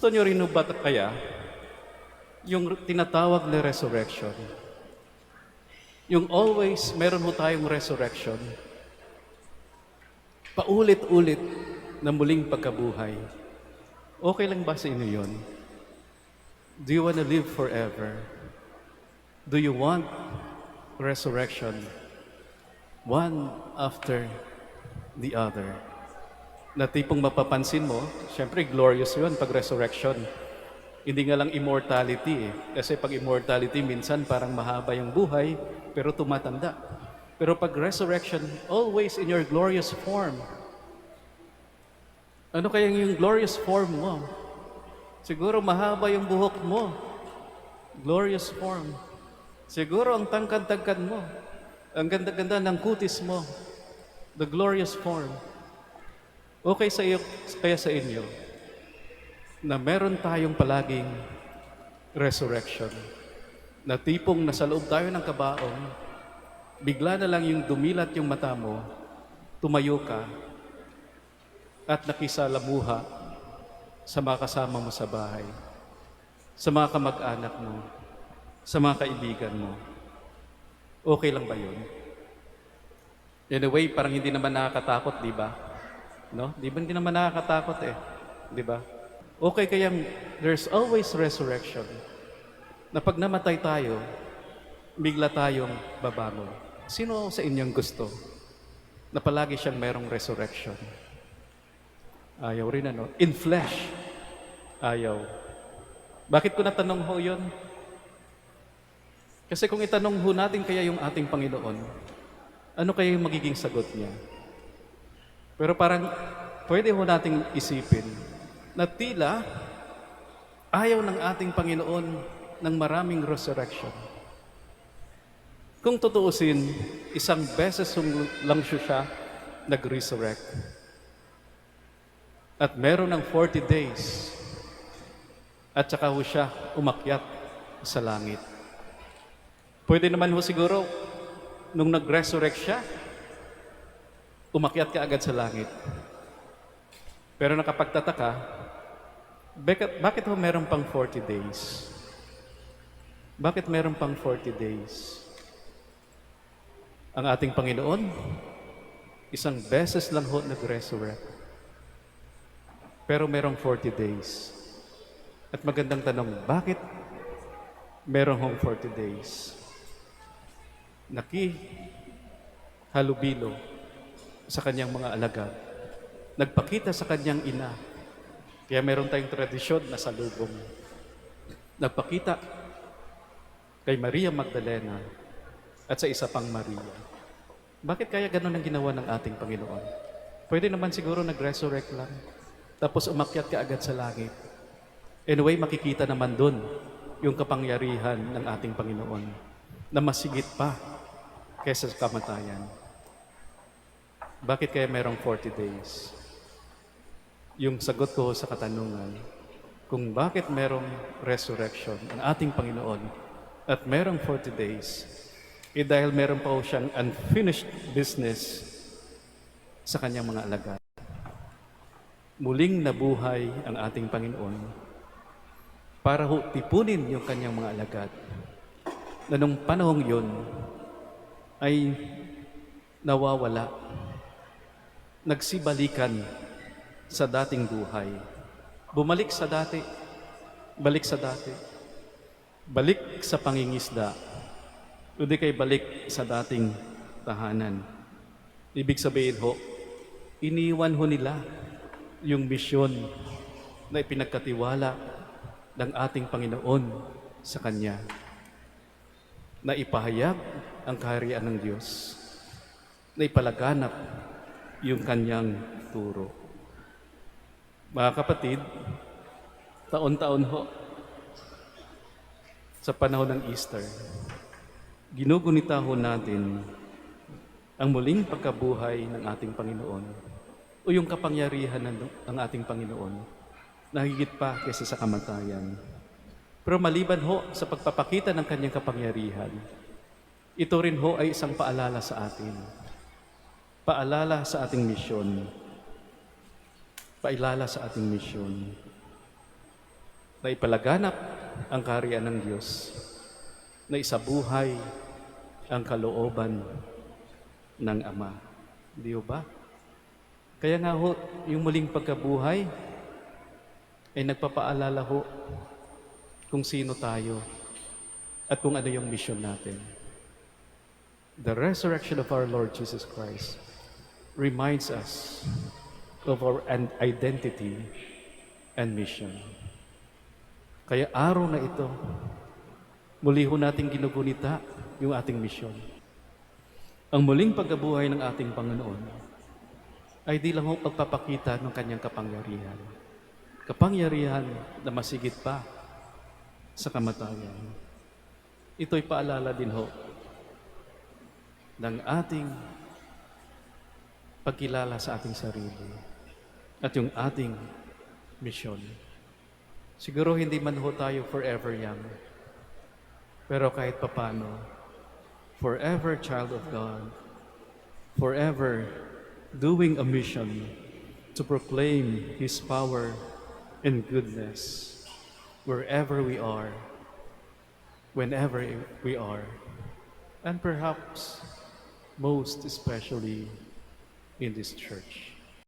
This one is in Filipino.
Gusto nyo rin ba kaya yung tinatawag na resurrection? Yung always meron ho tayong resurrection. Paulit-ulit na muling pagkabuhay. Okay lang ba sa inyo yun? Do you want to live forever? Do you want resurrection? One after the other. Na tipong mapapansin mo, syempre glorious yun pag resurrection. Hindi nga lang immortality eh. Kasi pag immortality, minsan parang mahaba yung buhay, pero tumatanda. Pero pag resurrection, always in your glorious form. Ano kaya yung glorious form mo? Siguro mahaba yung buhok mo. Glorious form. Siguro ang tangkad-tangkad mo. Ang ganda-ganda ng kutis mo. The glorious form. Okay sa iyo, kaya sa inyo, na meron tayong palaging resurrection. Na tipong nasa loob tayo ng kabaong, bigla na lang yung dumilat yung mata mo, tumayo ka, at nakisalamuha sa mga kasama mo sa bahay, sa mga kamag-anak mo, sa mga kaibigan mo. Okay lang ba yun? In a way, parang hindi naman nakakatakot, di ba? No? Di ba hindi naman nakakatakot eh? Di ba? Okay kayang there's always resurrection. Na pag namatay tayo, bigla tayong babangon. Sino sa inyong gusto na palagi siyang merong resurrection? Ayaw rin ano? In flesh. Ayaw. Bakit ko natanong ho yun? Kasi kung itanong ho natin kaya yung ating Panginoon, ano kaya yung magiging sagot niya? Pero parang pwede ho nating isipin na tila ayaw ng ating Panginoon ng maraming resurrection. Kung tutuusin, isang beses lang siya nag-resurrect. At meron ng 40 days. At saka ho siya umakyat sa langit. Pwede naman ho siguro, nung nag-resurrect siya, umakyat ka agad sa langit. Pero nakapagtataka, bakit ho meron pang 40 days? Bakit meron pang 40 days? Ang ating Panginoon, isang beses lang ho nag-resurrect. Pero merong 40 days. At magandang tanong, bakit meron hong 40 days? Halubilo sa kanyang mga alagad. Nagpakita sa kanyang ina. Kaya meron tayong tradisyon na salubong. Nagpakita kay Maria Magdalena at sa isa pang Maria. Bakit kaya ganun ang ginawa ng ating Panginoon? Pwede naman siguro nag-resurrect lang. Tapos umakyat ka agad sa langit. Anyway, makikita naman dun yung kapangyarihan ng ating Panginoon na masigit pa kaysa sa kamatayan. Bakit kaya merong 40 days? Yung sagot ko sa katanungan, kung bakit merong resurrection ang ating Panginoon at merong 40 days, dahil meron pa siyang unfinished business sa kanyang mga alagad. Muling nabuhay ang ating Panginoon para tipunin yung kanyang mga alagad na nung panahong yun ay nawawala, nagsibalikan sa dating buhay. Bumalik sa dati, balik sa dati, balik sa pangingisda, o di kay balik sa dating tahanan. Ibig sabihin ho, iniwan ho nila yung misyon na ipinagkatiwala ng ating Panginoon sa Kanya, na ipahayag ang kaharian ng Diyos, na ipalaganap yung Kanyang turo. Mga kapatid, taon-taon ho, sa panahon ng Easter, ginugunita ho natin ang muling pagkabuhay ng ating Panginoon o yung kapangyarihan ng ating Panginoon na higit pa kaysa sa kamatayan. Pero maliban ho sa pagpapakita ng kanyang kapangyarihan, ito rin ho ay isang paalala sa atin. Paalala sa ating misyon. Paalala sa ating misyon. na ipalaganap ang kaharian ng Diyos, na isabuhay ang kalooban ng Ama. Di ba? Kaya nga ho, yung muling pagkabuhay ay nagpapaalala ho kung sino tayo at kung ano yung mission natin. The resurrection of our Lord Jesus Christ reminds us of our identity and mission. Kaya araw na ito, muli ho nating ginugunita yung ating mission. Ang muling pagkabuhay ng ating Panginoon ay di lang ho pagpapakita ng kanyang kapangyarihan. Kapangyarihan na masigit pa sa kamatayan. Ito'y paalala din ho ng ating pagkilala sa ating sarili at yung ating mission. Siguro hindi man ho tayo forever young, pero kahit papano, forever child of God, forever doing a mission to proclaim His power and goodness wherever we are, whenever we are, and perhaps most especially in this church.